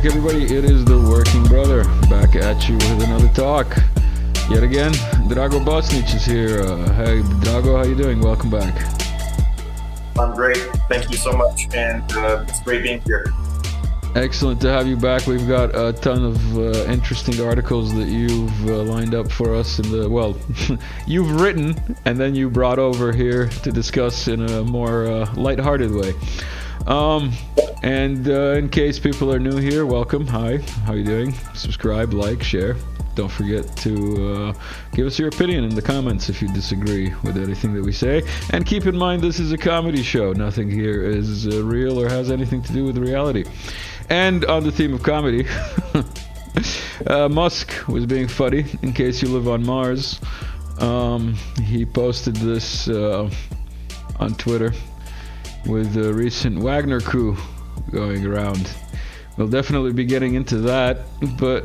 back, everybody. It is the Working Brother back at you with another talk. Yet again, Drago Bosnić is here. Hey, Drago, how you doing? Welcome back. I'm great. Thank you so much, and it's great being here. Excellent to have you back. We've got a ton of interesting articles that you've lined up for us you've written and then you brought over here to discuss in a more lighthearted way. And in case people are new here, welcome. Hi, how you doing? Subscribe, like, share. Don't forget to give us your opinion in the comments if you disagree with anything that we say. And keep in mind, this is a comedy show. Nothing here is real or has anything to do with reality. And on the theme of comedy, Musk was being funny, in case you live on Mars. He posted this on Twitter with the recent Wagner coup going around. We'll definitely be getting into that, but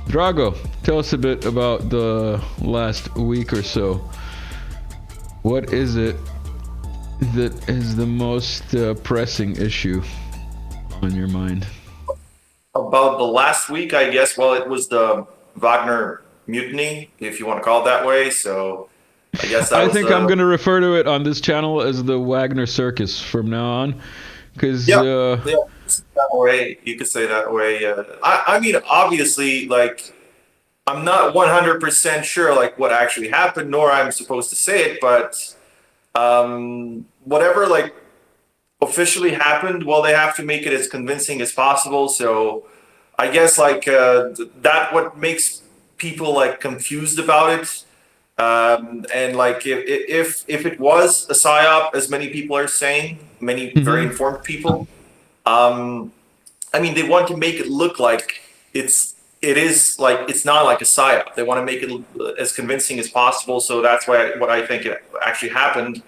Drago, tell us a bit about the last week or so. What is it that is the most pressing issue on your mind? About the last week, I guess, well, it was the Wagner mutiny, if you want to call it that way, so I guess I think I'm going to refer to it on this channel as the Wagner Circus from now on, because that way, you could say that way. I mean, obviously, like, I'm not 100% sure, like, what actually happened, nor I'm supposed to say it, but whatever, like, officially happened, well, they have to make it as convincing as possible. So I guess, like, that what makes people, like, confused about it. And, like, if it was a psyop, as many people are saying, many very informed people, I mean, they want to make it look like it's not like a psyop. They want to make it as convincing as possible. So that's what I think it actually happened.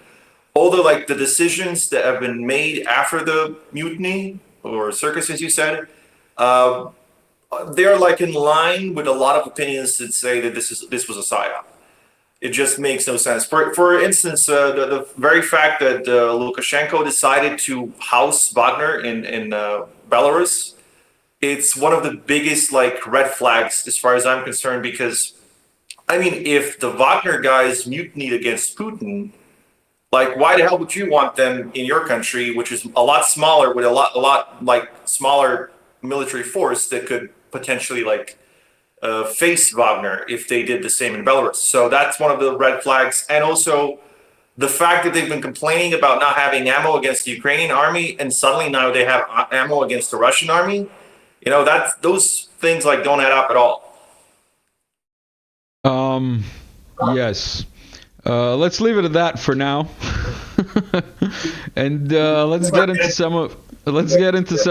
Although, like, the decisions that have been made after the mutiny or circus, as you said, they're, like, in line with a lot of opinions that say that this was a psyop. It just makes no sense. For instance, the very fact that Lukashenko decided to house Wagner in Belarus, it's one of the biggest, like, red flags as far as I'm concerned, because, I mean, if the Wagner guys mutinied against Putin, like, why the hell would you want them in your country, which is a lot smaller, with a lot like smaller military force that could potentially, like, face Wagner if they did the same in Belarus? So that's one of the red flags. And also the fact that they've been complaining about not having ammo against the Ukrainian army, and suddenly now they have ammo against the Russian army. You know, those things, like, don't add up at all. Yes. Let's leave it at that for now. And let's get into some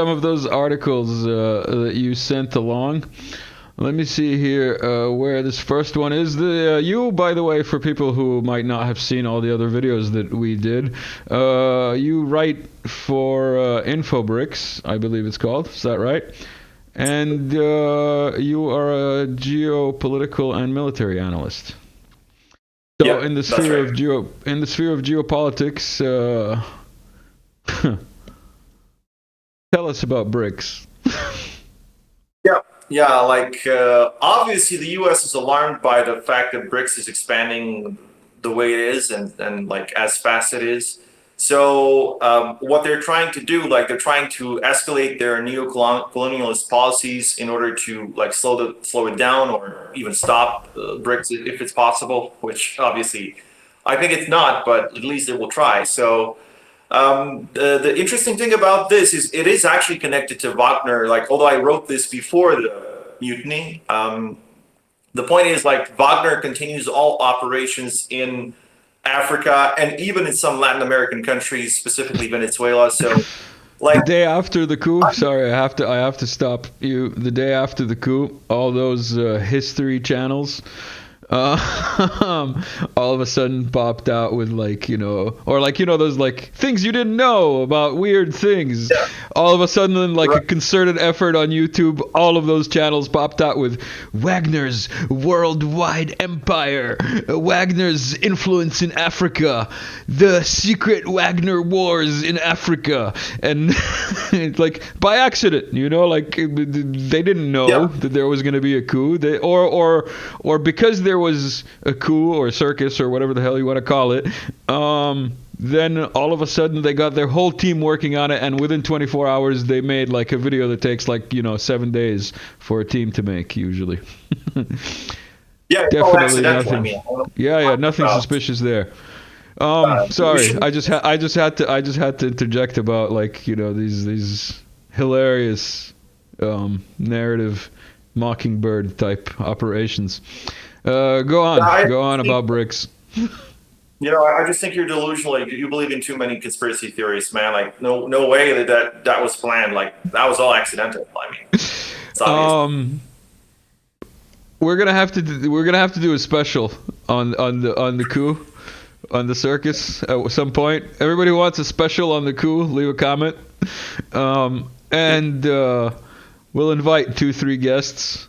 of those articles that you sent along. Let me see here where this first one is. You, by the way, for people who might not have seen all the other videos that we did, you write for Infobricks, I believe it's called. Is that right? And you are a geopolitical and military analyst. So yeah, in the sphere of geopolitics, tell us about BRICS. Yeah, like, obviously the U.S. is alarmed by the fact that BRICS is expanding the way it is and like, as fast as it is. So what they're trying to do, like, they're trying to escalate their neo-colonialist policies in order to, like, slow it down or even stop BRICS if it's possible, which obviously I think it's not, but at least they will try. So the interesting thing about this is it is actually connected to Wagner. Like, although I wrote this before the mutiny, the point is, like, Wagner continues all operations in Africa and even in some Latin American countries, specifically Venezuela. So, like, the day after the coup, sorry, I have to stop you. The day after the coup, all those history channels all of a sudden popped out with like, or like, those like things you didn't know about weird things. Yeah. All of a sudden, like a Right. concerted effort on YouTube, all of those channels popped out with Wagner's worldwide empire, Wagner's influence in Africa, the secret Wagner wars in Africa. And it's like by accident, like they didn't know Yeah. that there was going to be a coup. Or because there was a coup or circus or whatever the hell you want to call it, then all of a sudden they got their whole team working on it, and within 24 hours they made like a video that takes like 7 days for a team to make usually. Yeah, it's all Definitely accidental. I nothing. mean, I don't Yeah, nothing about- suspicious there. we Sorry, should- I just had to interject about like these hilarious narrative mockingbird type operations. Go on think- about bricks. I just think you're delusional. Like, you believe in too many conspiracy theories, man. Like, no way that was planned. Like, that was all accidental. I mean, it's obvious. We're gonna have to do a special on the coup, on the circus at some point. Everybody who wants a special on the coup, leave a comment, and we'll invite 2-3 guests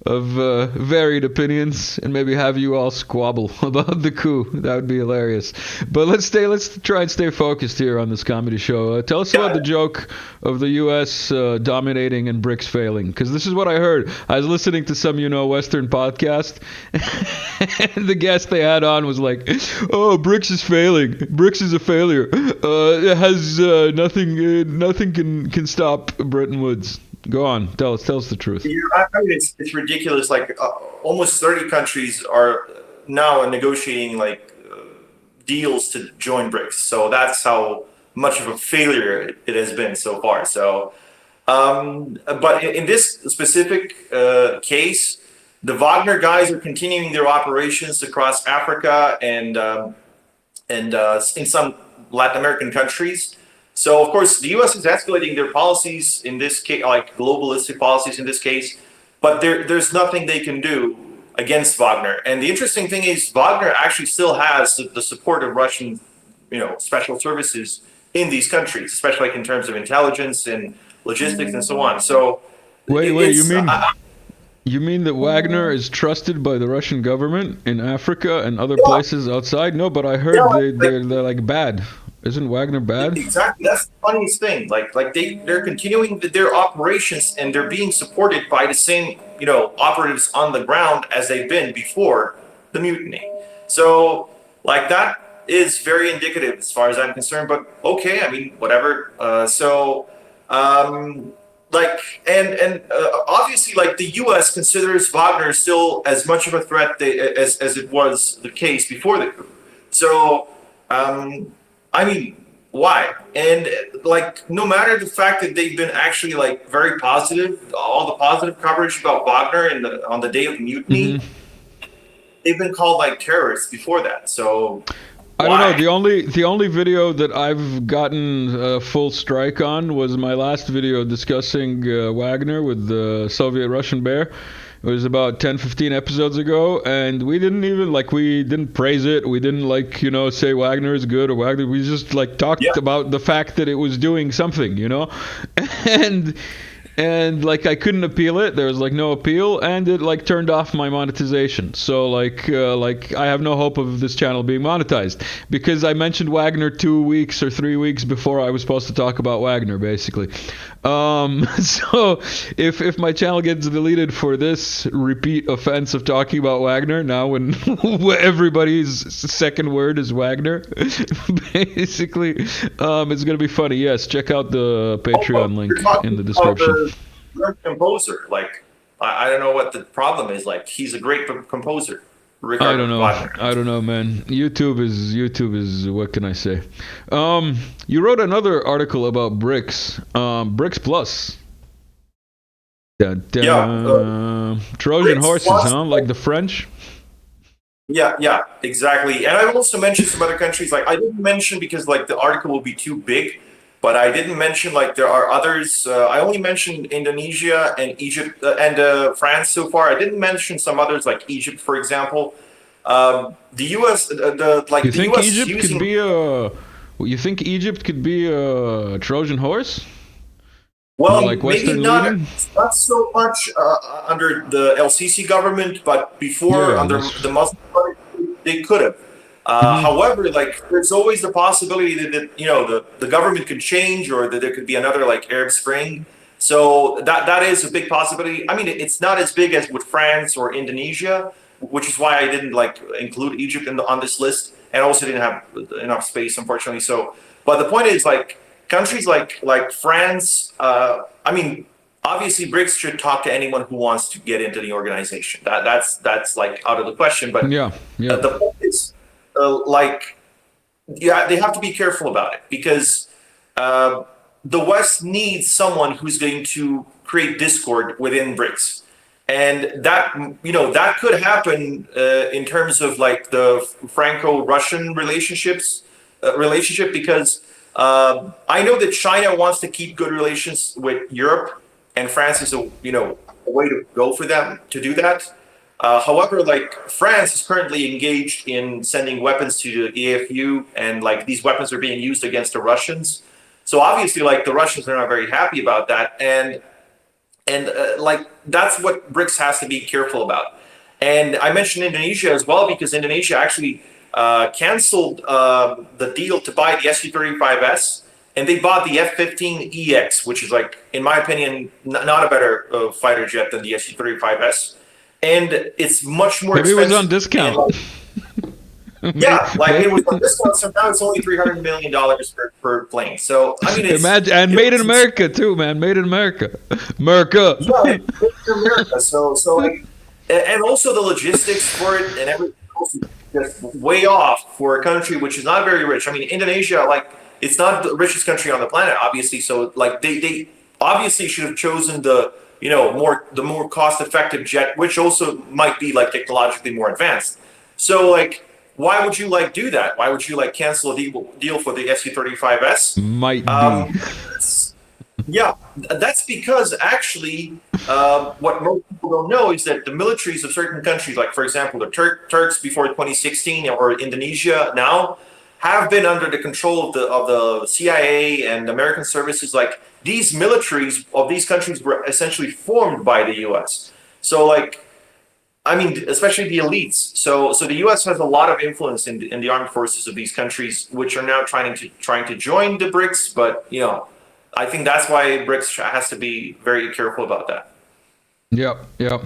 of varied opinions, and maybe have you all squabble about the coup. That would be hilarious. But let's try and stay focused here on this comedy show. Tell us about the joke of the U.S. Dominating and BRICS failing, because this is what I heard. I was listening to some Western podcast, and the guest they had on was like, "Oh, BRICS is failing. BRICS is a failure. It has nothing can stop Bretton Woods." Go on, tell us the truth. Yeah, I mean, it's ridiculous. Like, almost 30 countries are now negotiating like deals to join BRICS. So that's how much of a failure it has been so far. So, but in this specific case, the Wagner guys are continuing their operations across Africa and in some Latin American countries. So, of course, the U.S. is escalating their policies in this case, like globalistic policies in this case, but there's nothing they can do against Wagner. And the interesting thing is, Wagner actually still has the support of Russian, special services in these countries, especially like in terms of intelligence and logistics and so on. So, Wait, you mean that Wagner is trusted by the Russian government in Africa and other places outside? No, but I heard they're like bad. Isn't Wagner bad? Exactly. That's the funniest thing. Like they're continuing their operations, and they're being supported by the same, operatives on the ground as they've been before the mutiny. So, like, that is very indicative as far as I'm concerned. But okay, I mean, whatever. Obviously, like, the U.S. considers Wagner still as much of a threat as it was the case before the coup. So, I mean, why? And like, no matter the fact that they've been actually like very positive, all the positive coverage about Wagner on the day of the mutiny, they've been called like terrorists before that. So I don't know. The only video that I've gotten a full strike on was my last video discussing Wagner with the Soviet Russian bear. It was about 10-15 episodes ago, and we didn't praise it. We didn't say Wagner is good or Wagner. We just talked about the fact that it was doing something, and I couldn't appeal it. There was no appeal, and it turned off my monetization. So I have no hope of this channel being monetized because I mentioned Wagner 2 weeks or 3 weeks before I was supposed to talk about Wagner, basically. So if my channel gets deleted for this repeat offense of talking about Wagner, now when everybody's second word is Wagner, basically, it's gonna be funny. Yes, check out the Patreon link in the description. Composer, I don't know what the problem is. He's a great composer. I don't know, man. YouTube is what can I say? You wrote another article about BRICS. BRICS Plus. Trojan horses, Plus, huh? Like the French? Yeah, exactly. And I've also mentioned some other countries. I didn't mention because the article will be too big. But I didn't mention like there are others. I only mentioned Indonesia and Egypt and France so far. I didn't mention some others like Egypt, for example. The U.S. You The think U.S. is Egypt could using. be a? You think Egypt could be a Trojan horse? Well, Like maybe Western not leading? not so much under the LCC government, but before Yeah, under that's. the Muslim government, they could have. Mhm. However, like there's always the possibility that the government could change or that there could be another like Arab Spring. So that is a big possibility. I mean, it's not as big as with France or Indonesia, which is why I didn't like include Egypt on this list, and also didn't have enough space, unfortunately. So, but the point is like countries like France. I mean, obviously BRICS should talk to anyone who wants to get into the organization. That's like out of the question. But Yeah, yeah. the point is, like, yeah, they have to be careful about it because uh, the West needs someone who's going to create discord within BRICS, and that could happen in terms of like the Franco-Russian relationship because I know that China wants to keep good relations with Europe, and France is a way to go for them to do that. However, like France is currently engaged in sending weapons to the EFU, and like these weapons are being used against the Russians. So obviously, like the Russians are not very happy about that, and like that's what BRICS has to be careful about. And I mentioned Indonesia as well because Indonesia actually canceled the deal to buy the SU-35S, and they bought the F-15EX, which is like, in my opinion, not a better fighter jet than the SU-35S, and it's much more Maybe it was on expensive. And discount. like, yeah, like it was on discount, so now it's only $300 million per plane. So I mean, Imagine, and made in America too, man. Made in America, America. yeah, it's America. So like, and also the logistics for it and everything else is just way off for a country which is not very rich. I mean, Indonesia, like, it's not the richest country on the planet, obviously. So like, they obviously should have chosen the more cost effective jet, which also might be like technologically more advanced. So like, why would you like do that? Why would you like cancel a deal for the SU-35S? Might be. Yeah, that's because actually, what most people don't know is that the militaries of certain countries, like for example, the Turks before 2016 or Indonesia now, have been under the control of the CIA and American services. Like these militaries of these countries were essentially formed by the U.S. So like, I mean, especially the elites. So the U.S. has a lot of influence in the armed forces of these countries, which are now trying to join the BRICS. But I think that's why BRICS has to be very careful about that. Yep, yep.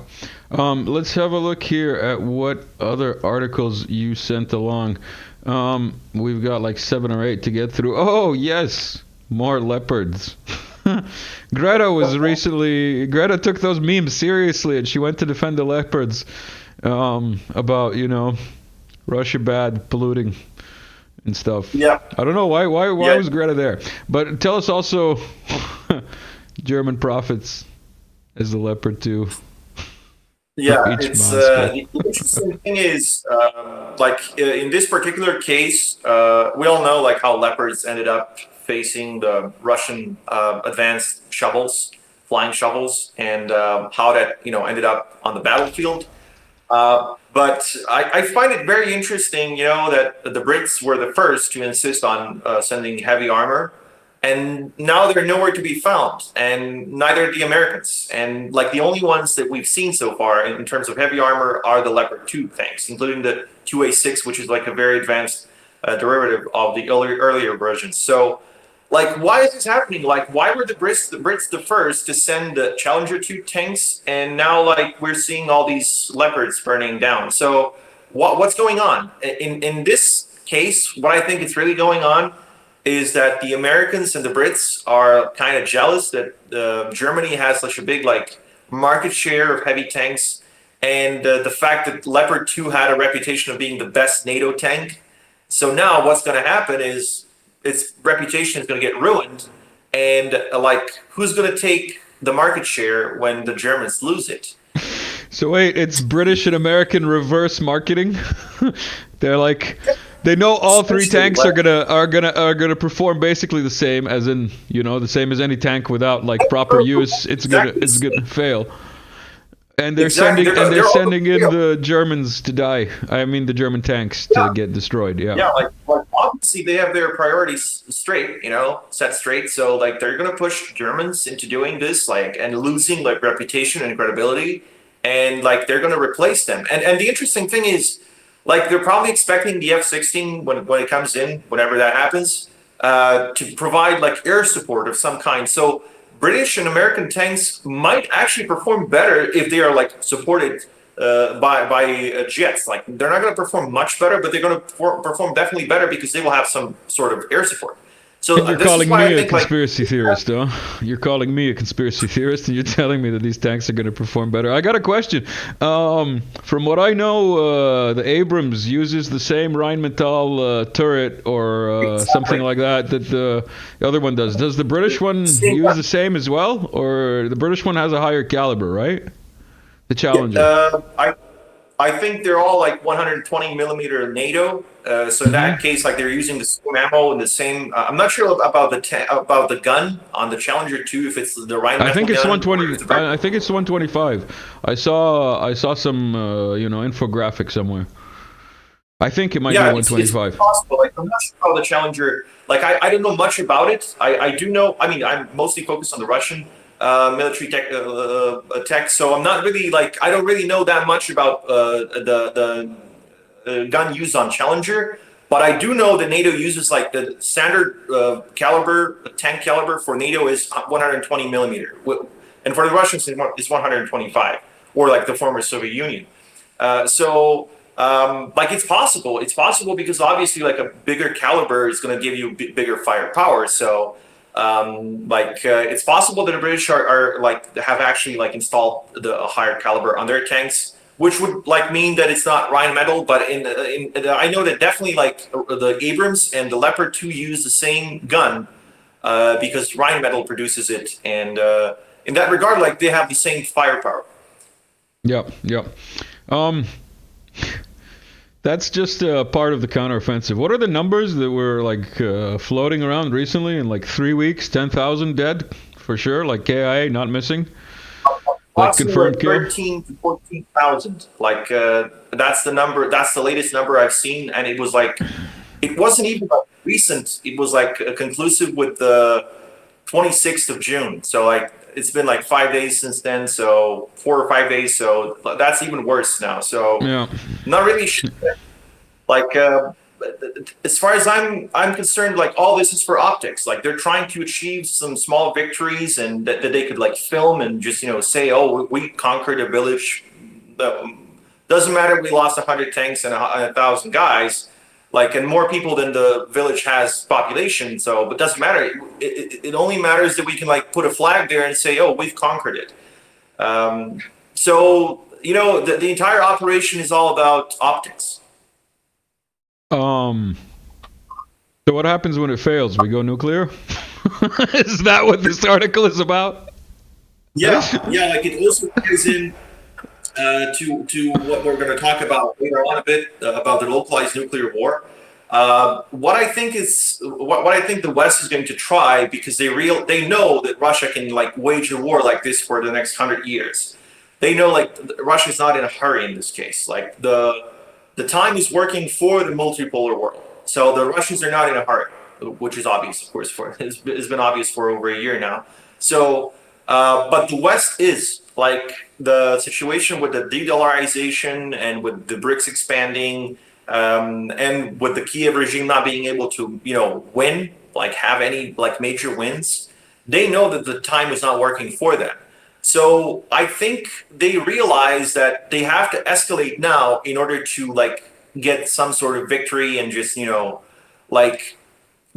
Let's have a look here at what other articles you sent along. We've got like 7 or 8 to get through. Oh, yes, more leopards. Greta took those memes seriously, and she went to defend the leopards about, Russia bad, polluting and stuff. Yeah. I don't know why Yeah. was Greta there? But tell us also German prophets as the leopard too. Yeah, Each it's monster. the interesting thing is in this particular case, we all know like how leopards ended up facing the Russian advanced shovels, flying shovels, and how that ended up on the battlefield. But I find it very interesting, that the Brits were the first to insist on sending heavy armor, and now they're nowhere to be found, and neither the Americans. And like the only ones that we've seen so far in terms of heavy armor are the Leopard 2 tanks, including the 2A6, which is like a very advanced derivative of the earlier versions. So, like, why is this happening? Like, why were the Brits the first to send the Challenger 2 tanks, and now like we're seeing all these Leopards burning down? So, what's going on in this case? What I think is really going on is that the Americans and the Brits are kind of jealous that Germany has such a big like market share of heavy tanks, and the fact that Leopard 2 had a reputation of being the best NATO tank. So now what's going to happen is its reputation is going to get ruined, and like who's going to take the market share when the Germans lose it? So wait, it's British and American reverse marketing. They're like, They know all three Essentially, tanks are gonna perform basically the same, as in, the same as any tank without like proper use. It's gonna fail. And they're exactly. they're They're all sending in the Germans to die. I mean, the German tanks to get destroyed. Yeah. yeah, like obviously they have their priorities straight, set straight. So like they're gonna push Germans into doing this, like, and losing like reputation and credibility, and like they're gonna replace them. And the interesting thing is, like, they're probably expecting the F-16 when it comes in, whenever that happens, to provide like air support of some kind. So British and American tanks might actually perform better if they are like supported by jets. Like, they're not going to perform much better, but they're going to perform definitely better because they will have some sort of air support. So And you're this is calling why I me a think, like, conspiracy theorist, huh? You're calling me a conspiracy theorist, and you're telling me that these tanks are going to perform better. I got a question. From what I know, the Abrams uses the same Rheinmetall turret or something like that the other one does. Does the British one use the same as well, or the British one has a higher caliber, right? The Challenger. I think they're all like 120 millimeter NATO. So in that case, like, they're using the same ammo and the same. I'm not sure about the gun on the Challenger 2, if it's the Rheinmetall. I think it's gun, 120. I think it's 125. I saw some infographic somewhere. I think it might be 125. It's possible. Like, I'm not sure how the Challenger. Like, I don't know much about it. I do know. I mean, I'm mostly focused on the Russian military tech. So I'm not really, like, I don't really know that much about the gun used on Challenger. But I do know that NATO uses, like, the standard tank caliber for NATO is 120 millimeter, and for the Russians it's 125, or like the former Soviet Union. Like, it's possible. It's possible because obviously, like, a bigger caliber is going to give you bigger firepower. So, it's possible that the British are like, have actually like installed a higher caliber on their tanks, which would like mean that it's not Rheinmetall. But I know that definitely, like, the Abrams and the Leopard 2 use the same gun because Rheinmetall produces it, and in that regard, like, they have the same firepower. Yep. That's just part of the counteroffensive. What are the numbers that were like floating around recently in like 3 weeks? 10,000 dead for sure, like KIA not missing. Like confirmed kill. 13 to 14,000. Like, that's the number. That's the latest number I've seen, and it was like, it wasn't even like recent. It was like conclusive with the 26th of June. So like, it's been like 5 days since then, so 4 or 5 days, so that's even worse now. So yeah, not really sure. Like, as far as I'm concerned, like, all this is for optics. Like, they're trying to achieve some small victories, and that they could like film and just say, oh, we conquered a village. Doesn't matter if we lost 100 tanks and 1,000 guys. Like, and more people than the village has population, so, but doesn't matter. It only matters that we can like put a flag there and say, oh, we've conquered it. So the entire operation is all about optics. So what happens when it fails? We go nuclear? Is that what this article is about? Yeah. Like, it also ties in to what we're going to talk about later on a bit about the localized nuclear war. What I think the West is going to try, because they know that Russia can like wage a war like this for the next 100 years. They know, like, Russia's not in a hurry in this case. Like, the time is working for the multipolar world. So the Russians are not in a hurry, which is obvious, of course. It's been obvious for over a year now. So, but the West is, like, the situation with the de-dollarization and with the BRICS expanding, and with the Kiev regime not being able to, win, like, have any like major wins. They know that the time is not working for them. So I think they realize that they have to escalate now in order to like get some sort of victory and just, like,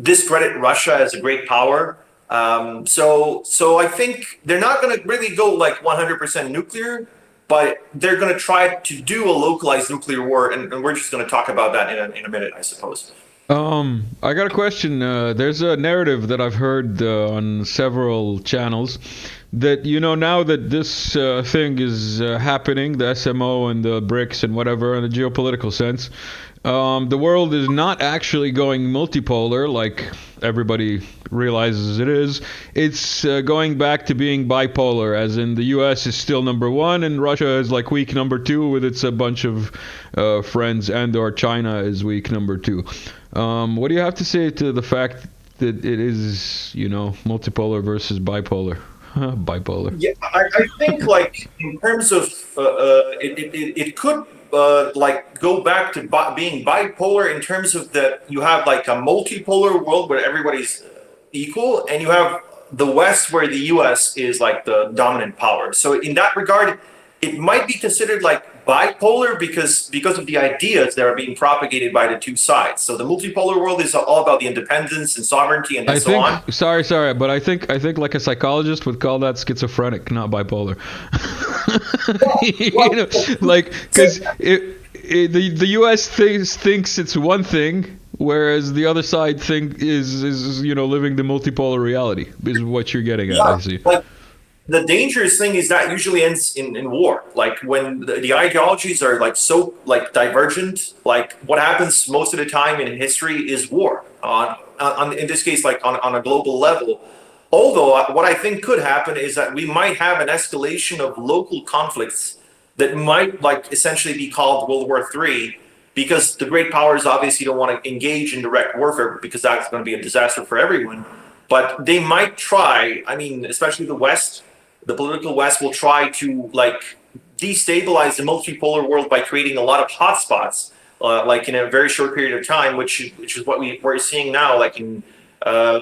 discredit Russia as a great power. So I think they're not going to really go like 100% nuclear, but they're going to try to do a localized nuclear war, and we're just going to talk about that in a minute, I suppose. I got a question. There's a narrative that I've heard on several channels that, now that this thing is happening, the SMO and the BRICS and whatever, in a geopolitical sense, the world is not actually going multipolar like everybody realizes it is. It's going back to being bipolar, as in the US is still number one and Russia is like weak number two with its a bunch of friends, and or China is weak number two. What do you have to say to the fact that it is, multipolar versus bipolar? Bipolar. Yeah, I think like in terms of it could like go back to being bipolar in terms of that you have like a multipolar world where everybody's equal, and you have the West where the US is like the dominant power. So in that regard, it might be considered like bipolar because of the ideas that are being propagated by the two sides. So the multipolar world is all about the independence and sovereignty and so on. Sorry, but I think like a psychologist would call that schizophrenic, not bipolar. Like because the US thinks it's one thing, whereas the other side is living the multipolar reality is what you're getting at. I see. The dangerous thing is that usually ends in war. Like when the ideologies are like so like divergent, like what happens most of the time in history is war. In this case, like on a global level. Although what I think could happen is that we might have an escalation of local conflicts that might like essentially be called World War III, because the great powers obviously don't want to engage in direct warfare because that's going to be a disaster for everyone. But they might try, I mean, especially the West, the political West will try to like destabilize the multipolar world by creating a lot of hotspots, like in a very short period of time, which is what we're seeing now, like in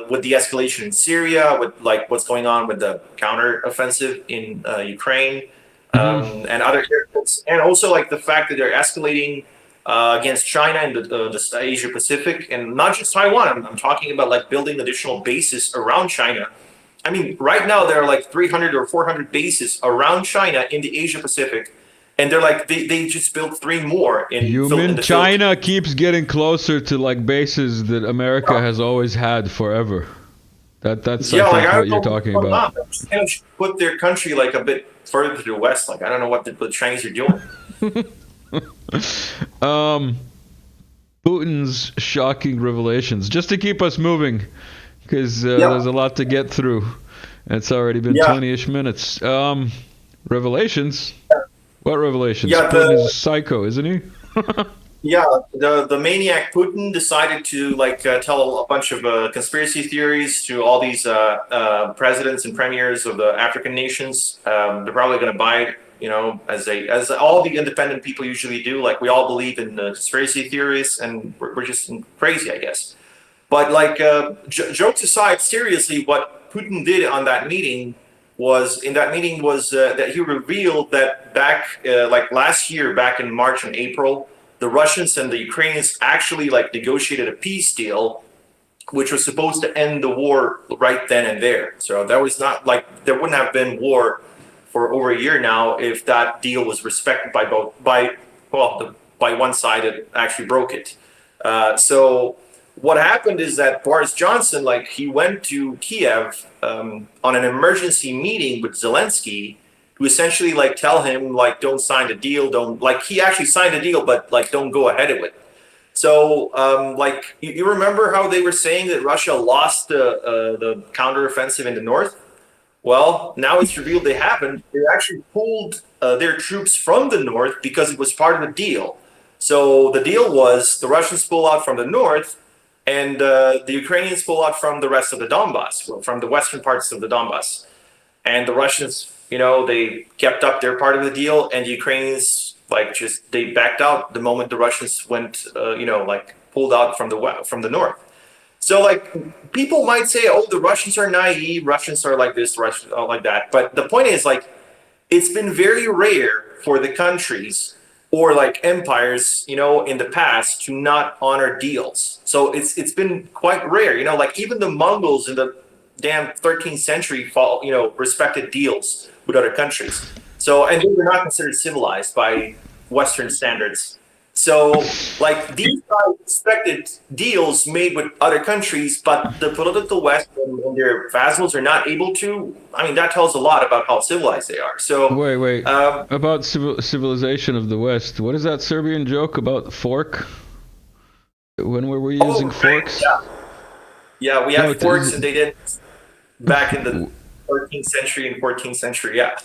with the escalation in Syria, with like what's going on with the counteroffensive in Ukraine, and other areas, and also like the fact that they're escalating against China and the Asia Pacific, and not just Taiwan. I'm talking about like building additional bases around China. I mean, right now there are like 300 or 400 bases around China in the Asia Pacific, and they're like they just built 3 more in. You mean China keeps getting closer to like bases that America has always had forever? That's I think what you're talking about. They kind of put their country like a bit further to the west. Like I don't know what the Chinese are doing. Putin's shocking revelations, just to keep us moving, because there's a lot to get through. It's already been 20-ish minutes. Revelations? What revelations? Putin is psycho, isn't he? Yeah, the maniac Putin decided to like tell a bunch of conspiracy theories to all these presidents and premiers of the African nations. They're probably going to buy it, as all the independent people usually do. Like we all believe in conspiracy theories, and we're just crazy, I guess. But like jokes aside, seriously, what Putin did on that meeting was that he revealed that back like last year, back in March and April, the Russians and the Ukrainians actually like negotiated a peace deal, which was supposed to end the war right then and there. So that was not like there wouldn't have been war for over a year now if that deal was respected by one side that actually broke it. So what happened is that Boris Johnson, like he went to Kiev on an emergency meeting with Zelensky to essentially like tell him like don't sign the deal, don't like he actually signed the deal, but like don't go ahead with it. So like you remember how they were saying that Russia lost the counteroffensive in the north? Well, now it's revealed they haven't. They actually pulled their troops from the north because it was part of the deal. So the deal was the Russians pull out from the north, and the Ukrainians pull out from the rest of the Donbass, from the western parts of the Donbass. And the Russians, they kept up their part of the deal, and the Ukrainians, they backed out the moment the Russians went, pulled out from the north. So, like, people might say, oh, the Russians are naive, Russians are like this, Russians are like that. But the point is, like, it's been very rare for the countries or like empires, in the past to not honor deals. So it's been quite rare, like even the Mongols in the damn 13th century respected deals with other countries. So, and they were not considered civilized by Western standards. So, like, these guys expected deals made with other countries, but the political West and their vassals are not able to. I mean, that tells a lot about how civilized they are. So, Wait. About civilization of the West. What is that Serbian joke about fork? When were we using forks? Yeah, we had forks and they didn't back in the 13th century and 14th century. Yeah.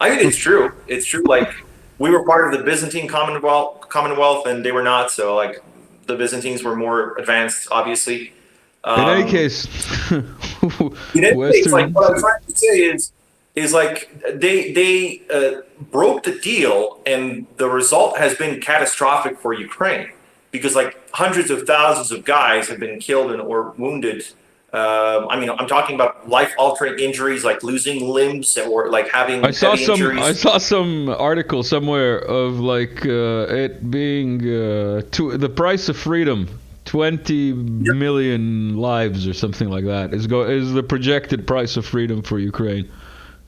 I mean, it's true. It's true. Like, we were part of the Byzantine Commonwealth, and they were not. So, like, the Byzantines were more advanced, obviously. In any case, like, what I'm trying to say is like they broke the deal, and the result has been catastrophic for Ukraine because like hundreds of thousands of guys have been killed or wounded. I mean, I'm talking about life-altering injuries like losing limbs or like having injuries. I saw some article somewhere of like it being the price of freedom. 20 million lives or something like that is the projected price of freedom for Ukraine.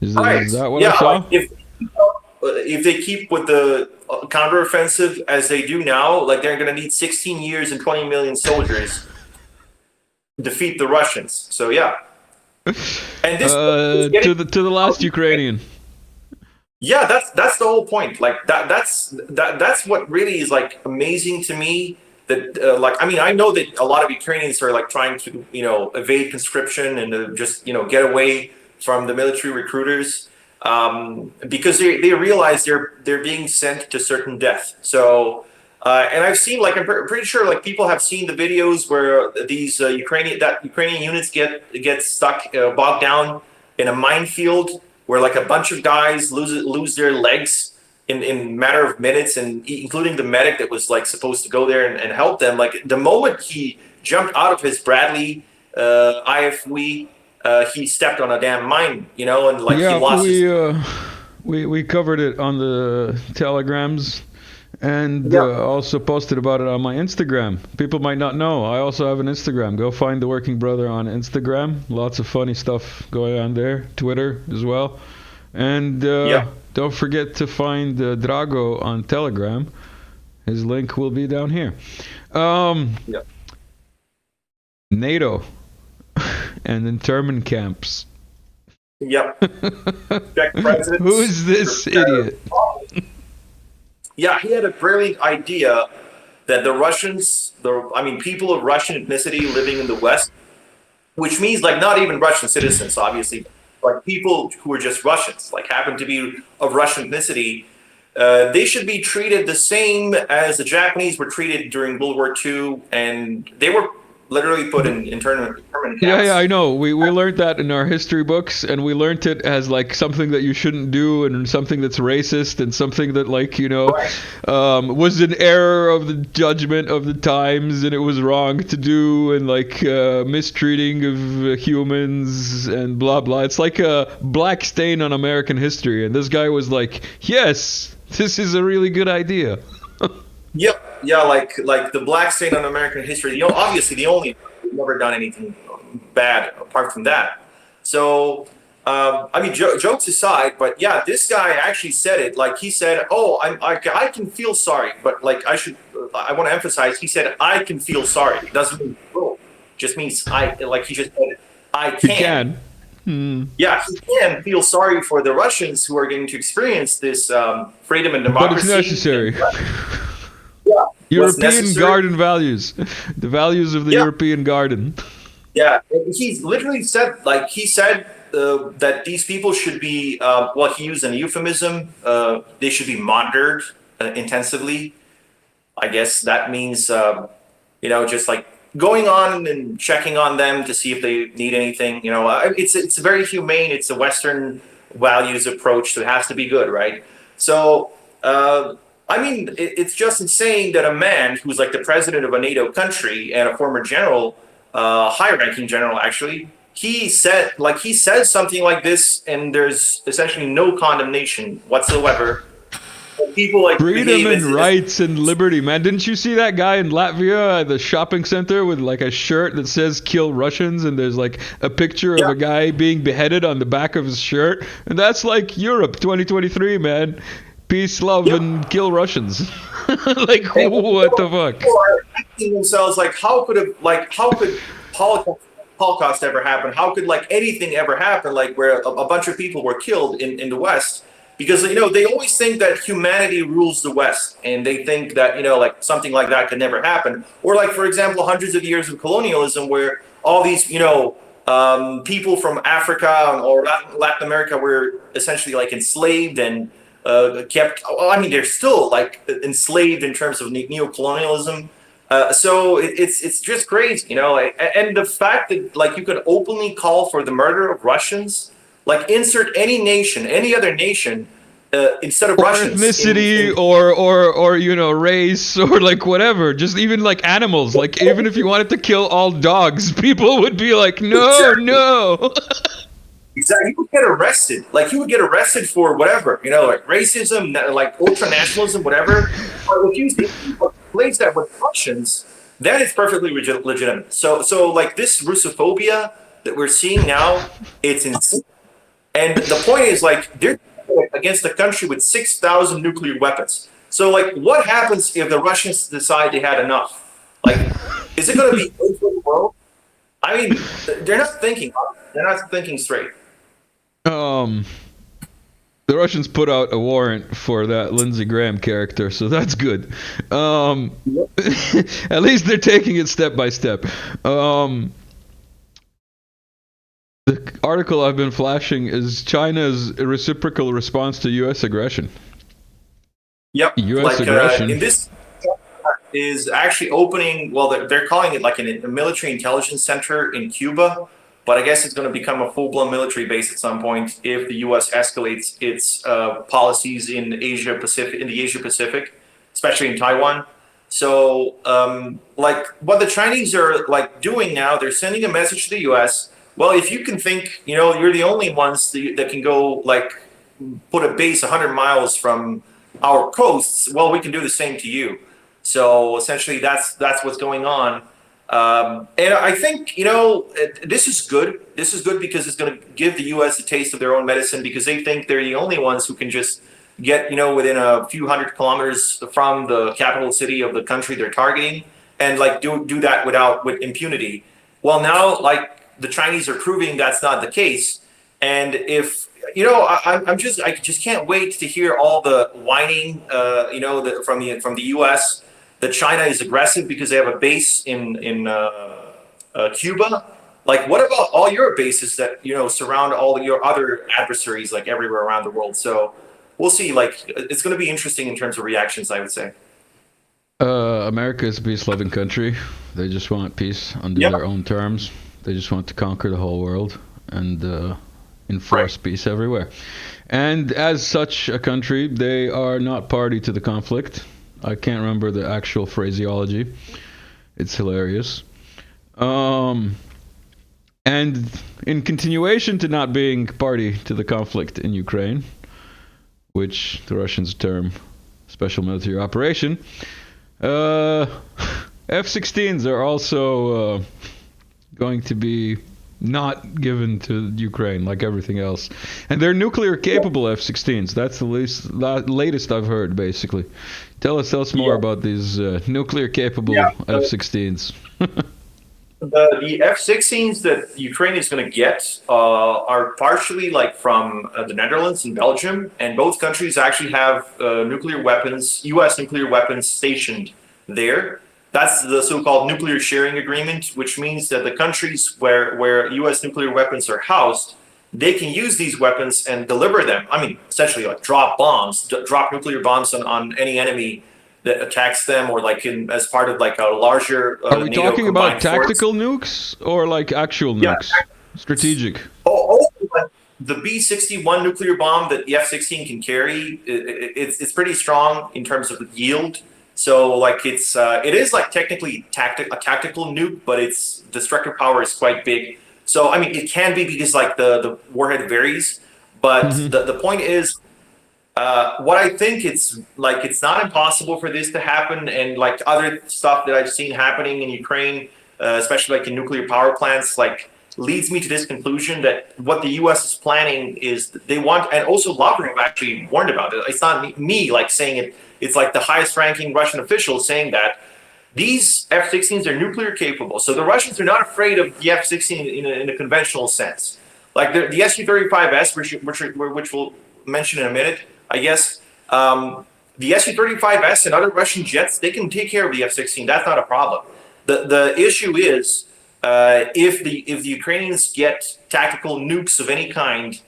Is that what I saw? Like if they keep with the counteroffensive as they do now, like they're going to need 16 years and 20 million soldiers to defeat the Russians. So yeah, and this to the last Ukrainian. Yeah, that's the whole point. Like that's what really is like amazing to me. That like, I mean, I know that a lot of Ukrainians are like trying to, evade conscription and just, get away from the military recruiters because they realize they're being sent to certain death. So, and I've seen, like, I'm pretty sure like people have seen the videos where these Ukrainian units get stuck, bogged down in a minefield where like a bunch of guys lose their legs in matter of minutes, and including the medic that was like supposed to go there and help them. Like the moment he jumped out of his Bradley IFV, he stepped on a damn mine, and like he lost. We covered it on the telegrams, and also posted about it on my Instagram. People might not know I also have an Instagram. Go find the Working Brother on Instagram. Lots of funny stuff going on there. Twitter as well, and don't forget to find Drago on Telegram. His link will be down here. NATO and internment camps. Yep. Czech president. Who is this idiot? Yeah, he had a brilliant idea that the Russians, people of Russian ethnicity living in the West, which means like not even Russian citizens, obviously, like people who are just Russians, like happen to be of Russian ethnicity, they should be treated the same as the Japanese were treated during World War II, and they were literally put in internment camps. Yeah, I know. We learned that in our history books, and we learned it as like something that you shouldn't do, and something that's racist, and something that like was an error of the judgment of the times, and it was wrong to do, and like mistreating of humans and blah blah. It's like a black stain on American history, and this guy was like, "Yes, this is a really good idea." Yep. Yeah, like the black stain on American history. Obviously, we've never done anything bad apart from that. So, jokes aside, but yeah, this guy actually said it. Like he said, "Oh, I can feel sorry," but like I want to emphasize, he said, "I can feel sorry." It doesn't mean just means he just said, "I can." Yeah, he can feel sorry for the Russians who are going to experience this freedom and democracy. But it's necessary. Yeah, European garden values, the values of the European garden. Yeah, he's literally said, that these people should be, he used a euphemism, they should be monitored intensively. I guess that means, just like going on and checking on them to see if they need anything. It's very humane. It's a Western values approach, so it has to be good, right? So, it's just insane that a man who's like the president of a NATO country and a former general, high-ranking general actually, he says something like this, and there's essentially no condemnation whatsoever. People like freedom and rights and liberty, man. Didn't you see that guy in Latvia at the shopping center with like a shirt that says "Kill Russians" and there's like a picture of a guy being beheaded on the back of his shirt? And that's like Europe 2023, man. peace, love, and kill Russians. Like, what the fuck? People are asking themselves, like, how could Holocaust ever happen? How could like anything ever happen? Like where a bunch of people were killed in the West? Because they always think that humanity rules the West, and they think that like something like that could never happen. Or like, for example, hundreds of years of colonialism, where all these people from Africa or Latin America were essentially like enslaved and kept. I mean, they're still like enslaved in terms of neo-colonialism. So it's just crazy, and the fact that like you could openly call for the murder of Russians, like insert any nation, any other nation, instead of or Russians. ethnicity or race or like whatever, just even like animals, like even if you wanted to kill all dogs, people would be like, no, Exactly. no. Exactly, you would get arrested. Like you would get arrested for whatever, like racism, like ultra-nationalism, whatever. But if you replace that with Russians, then it's perfectly legitimate. So like this Russophobia that we're seeing now, it's insane. And the point is, like, they're against a country with 6,000 nuclear weapons. So, like, what happens if the Russians decide they had enough? Like, is it going to be over the world? I mean, they're not thinking. They're not thinking straight. The Russians put out a warrant for that Lindsey Graham character, so that's good. At least they're taking it step by step. The article I've been flashing is China's reciprocal response to U.S. aggression. Yep. U.S. aggression. In this is actually opening. Well, they're calling it like a military intelligence center in Cuba, but I guess it's going to become a full-blown military base at some point if the U.S. escalates its policies in Asia Pacific, especially in Taiwan. So, like what the Chinese are like doing now, they're sending a message to the U.S. Well, if you can think, you're the only ones that can go like put a base 100 miles from our coasts, well, we can do the same to you. So essentially, that's what's going on. And I think this is good. This is good because it's going to give the U.S. a taste of their own medicine, because they think they're the only ones who can just get within a few hundred kilometers from the capital city of the country they're targeting, and like do that with impunity. Well, now like the Chinese are proving that's not the case, and if I just can't wait to hear all the whining from the U.S. that China is aggressive because they have a base in Cuba. Like, what about all your bases that surround all your other adversaries, like everywhere around the world? So we'll see. Like, it's going to be interesting in terms of reactions, I would say. America is a peace-loving country. They just want peace under their own terms. They just want to conquer the whole world and enforce peace everywhere. And as such a country, they are not party to the conflict. I can't remember the actual phraseology. It's hilarious. And in continuation to not being party to the conflict in Ukraine, which the Russians term special military operation, F16s are also going to be not given to Ukraine like everything else. And they're nuclear capable F16s. That's the latest I've heard, basically. Tell us more about these nuclear capable F16s. The F16s that Ukraine is going to get are partially like from the Netherlands and Belgium, and both countries actually have nuclear weapons, U.S. nuclear weapons stationed there. That's the so-called nuclear sharing agreement, which means that the countries where U.S. nuclear weapons are housed, they can use these weapons and deliver them. I mean, essentially like drop nuclear bombs on any enemy that attacks them, or like as part of like a larger Are we talking about tactical nukes or like actual nukes? Strategic. The B-61 nuclear bomb that the F-16 can carry, it's pretty strong in terms of yield. So like it is like technically a tactical nuke, but its destructive power is quite big. So I mean, it can be because like the warhead varies, but the point is, what I think it's not impossible for this to happen, and like other stuff that I've seen happening in Ukraine, especially like in nuclear power plants, like leads me to this conclusion that what the U.S. is planning is they want, and also Lavrov actually warned about it. It's not me like saying it. It's like the highest-ranking Russian official saying that these F-16s are nuclear capable. So the Russians are not afraid of the F-16 in a conventional sense. Like the Su-35S, which we'll mention in a minute, I guess. The Su-35S and other Russian jets, they can take care of the F-16. That's not a problem. The issue is if the Ukrainians get tactical nukes of any kind,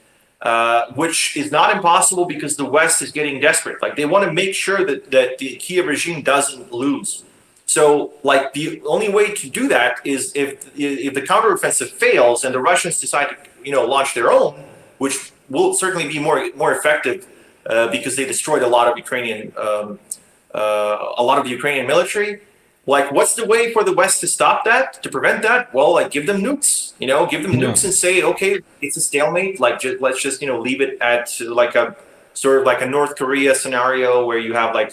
which is not impossible because the West is getting desperate. Like they want to make sure that the Kiev regime doesn't lose. So, like the only way to do that is if the counteroffensive fails and the Russians decide to launch their own, which will certainly be more effective because they destroyed a lot of the Ukrainian military. Like, what's the way for the West to stop that, to prevent that? Well, like give them nukes, give them nukes and say, okay, it's a stalemate. Like let's just leave it at like a sort of like a North Korea scenario where you have like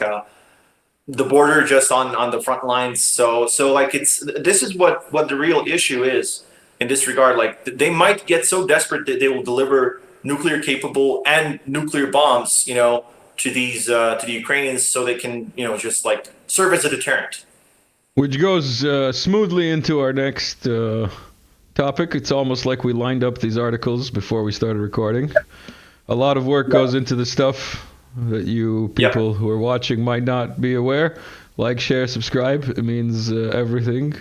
the border just on the front lines. So like this is what the real issue is in this regard. Like they might get so desperate that they will deliver nuclear capable and nuclear bombs, to these to the Ukrainians so they can just like serve as a deterrent. Which goes smoothly into our next topic. It's almost like we lined up these articles before we started recording. A lot of work goes into the stuff that you people who are watching might not be aware. Like, share, subscribe. It means everything.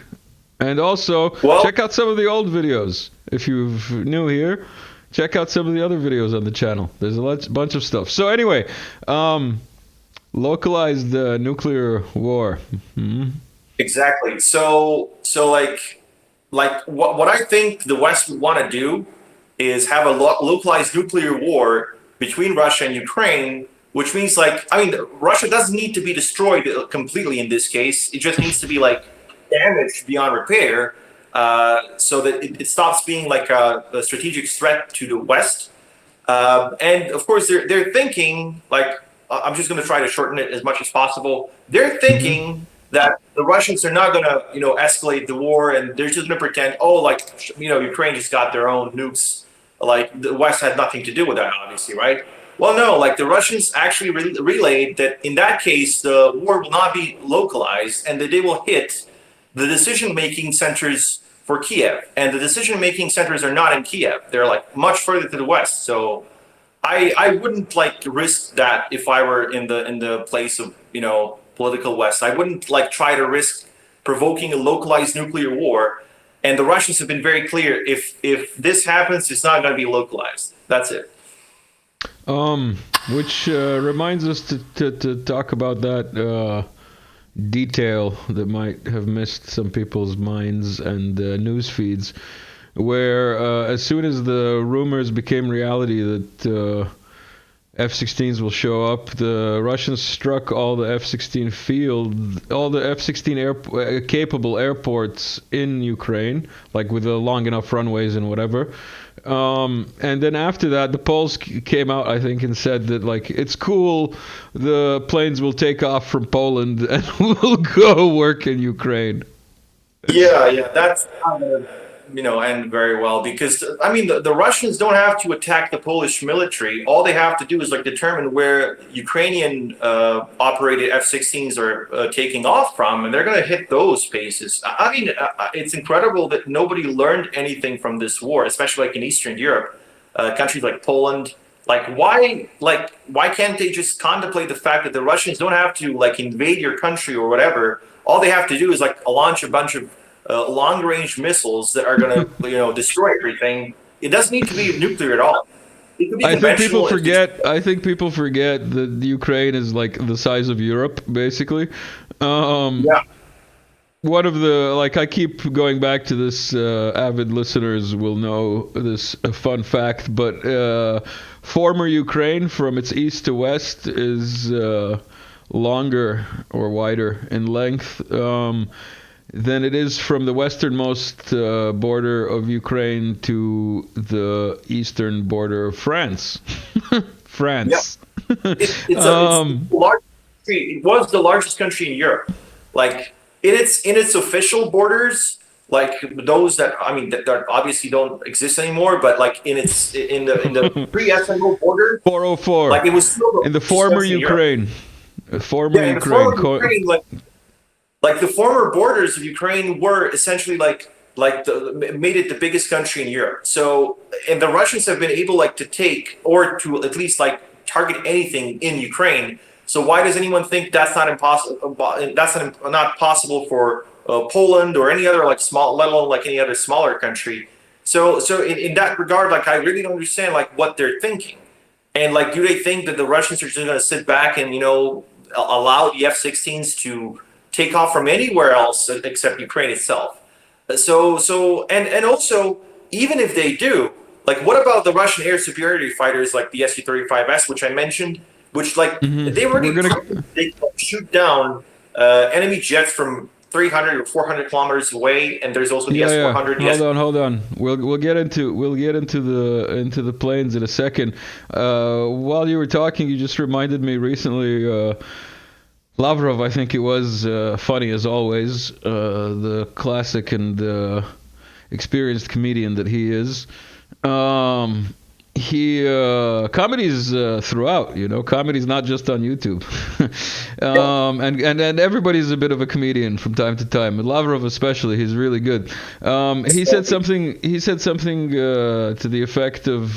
And also, check out some of the old videos. If you're new here, check out some of the other videos on the channel. There's a bunch of stuff. So anyway, localized nuclear war. Mm-hmm. Exactly. So like what I think the West would want to do is have a localized nuclear war between Russia and Ukraine, which means Russia doesn't need to be destroyed completely in this case. It just needs to be like damaged beyond repair, so that it stops being like a strategic threat to the West. And of course, they're thinking like I'm just going to try to shorten it as much as possible. They're thinking that the Russians are not going to, escalate the war, and they're just going to pretend, Ukraine just got their own nukes. Like the West had nothing to do with that, obviously, right? Well, no, like the Russians actually relayed that in that case, the war will not be localized, and that they will hit the decision-making centers for Kiev, and the decision-making centers are not in Kiev; they're like much further to the west. So, I wouldn't like risk that if I were in the place of political West. I wouldn't like try to risk provoking a localized nuclear war. And the Russians have been very clear: if this happens, it's not going to be localized. That's it. Which reminds us to talk about that detail that might have missed some people's minds and news feeds, where as soon as the rumors became reality that F-16s will show up, the Russians struck all the F-16 all the F-16 capable airports in Ukraine, like with the long enough runways and whatever. And then after that, the Poles came out, I think, and said that like it's cool, the planes will take off from Poland and will go work in Ukraine. Yeah, that's end very well, because the Russians don't have to attack the Polish military. All they have to do is like determine where Ukrainian operated F-16s are taking off from, and they're going to hit those bases. It's incredible that nobody learned anything from this war, especially like in Eastern Europe, countries like Poland. Why can't they just contemplate the fact that the Russians don't have to like invade your country or whatever? All they have to do is like launch a bunch of long-range missiles that are going to, destroy everything. It doesn't need to be nuclear at all. It could be I think people forget that Ukraine is like the size of Europe, basically. Yeah. One of the I keep going back to this. Avid listeners will know this fun fact, but former Ukraine, from its east to west, is longer or wider in length than it is from the westernmost border of Ukraine to the eastern border of France. France. Yeah. It's a large country. It was the largest country in Europe. Like in its official borders, like those that that obviously don't exist anymore, but like in the pre-SMO border, 404 like it was still the in the largest former country in Europe. Ukraine. Former Yeah, in the Ukraine. former Ukraine, like the former borders of Ukraine were essentially like the made it the biggest country in Europe. So, and the Russians have been able like to take or to at least like target anything in Ukraine. So why does anyone think that's not impossible? That's not possible for Poland or any other like small, let alone like any other smaller country. So in that regard, like I really don't understand like what they're thinking. And like, do they think that the Russians are just going to sit back and allow the F-16s to take off from anywhere else except Ukraine itself? And also, even if they do, like, what about the Russian air superiority fighters like the Su-35S, which I mentioned, which like they already they can shoot down enemy jets from 300 or 400 kilometers away, and there's also the S-400. Hold on. We'll get into the planes in a second. While you were talking, you just reminded me recently. Lavrov, I think it was, funny as always, the classic and experienced comedian that he is. Comedy's throughout, comedy's not just on YouTube. And everybody's a bit of a comedian from time to time, and Lavrov especially, he's really good. He said something to the effect of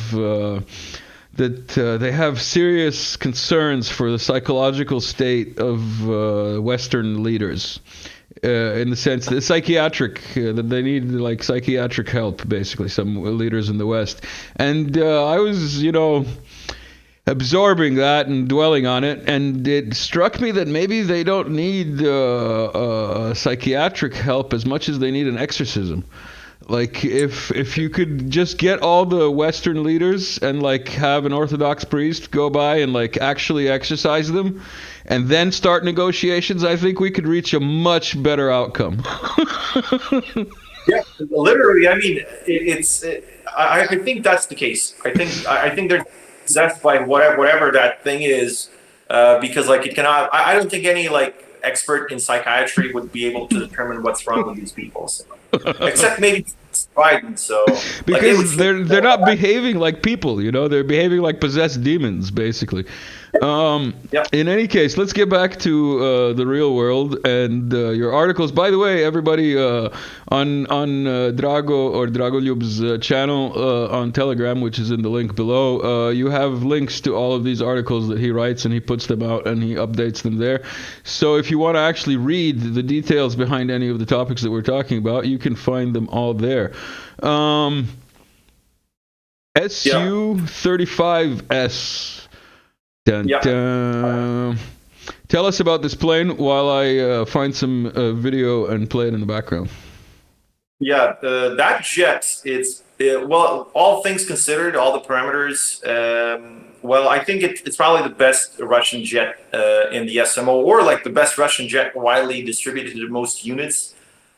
that they have serious concerns for the psychological state of Western leaders, in the sense that that they need like psychiatric help, basically, some leaders in the West. And I was, absorbing that and dwelling on it, and it struck me that maybe they don't need psychiatric help as much as they need an exorcism. Like, if you could just get all the Western leaders and like have an Orthodox priest go by and like actually exorcise them and then start negotiations, I think we could reach a much better outcome. Yeah, literally. I mean, I think that's the case. I think they're possessed by whatever that thing is, because like it cannot. I don't think any like expert in psychiatry would be able to determine what's wrong with these people. So. Except maybe Biden. So because they're not behaving like people, they're behaving like possessed demons, basically. In any case, let's get back to the real world and your articles. By the way, everybody on Drago or Dragoljub's channel on Telegram, which is in the link below, you have links to all of these articles that he writes, and he puts them out and he updates them there. So if you want to actually read the details behind any of the topics that we're talking about, you can find them all there. Su-35S. Dun, dun. Tell us about this plane while I find some video and play it in the background. Yeah, that jet, well, all things considered, all the parameters, well, I think it's probably the best Russian jet in the SMO, or like the best Russian jet widely distributed to most units.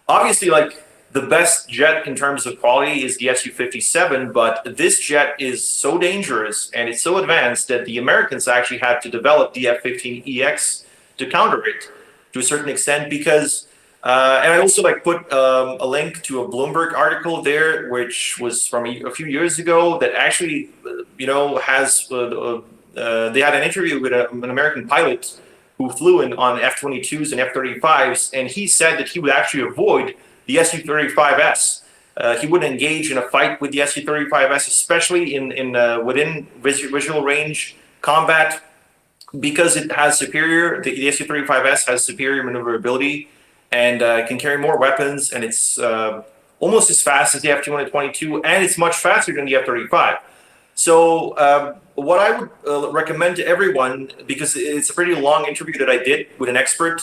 Obviously, like, the best jet in terms of quality is the Su-57, but this jet is so dangerous and it's so advanced that the Americans actually had to develop the F-15EX to counter it to a certain extent, because, and I also like put a link to a Bloomberg article there, which was from a few years ago, that actually, has, they had an interview with an American pilot who flew on F-22s and F-35s, and he said that he would actually avoid the Su-35S. He wouldn't engage in a fight with the Su-35S, especially in within visual range combat, because it has the Su-35S has superior maneuverability and can carry more weapons, and it's almost as fast as the F-222, and it's much faster than the F-35. So what I would recommend to everyone, because it's a pretty long interview that I did with an expert.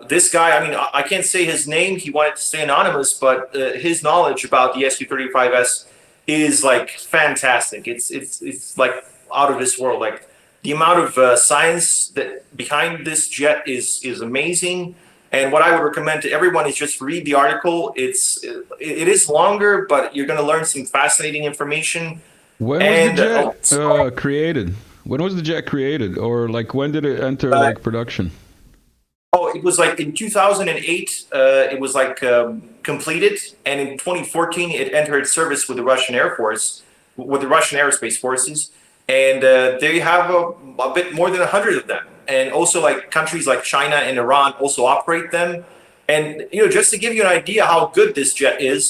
This guy, I mean, I can't say his name. He wanted to stay anonymous, but his knowledge about the Su-35S is like fantastic. It's like out of this world. Like the amount of science that behind this jet is amazing. And what I would recommend to everyone is just read the article. It is longer, but you're going to learn some fascinating information. When was the jet created? When was the jet created, or like when did it enter like production? Oh, it was like in 2008. It was like completed, and in 2014 it entered service with the Russian Air Force, with the Russian Aerospace Forces, and they have a bit more than 100 of them. And also, like countries like China and Iran also operate them. And just to give you an idea how good this jet is,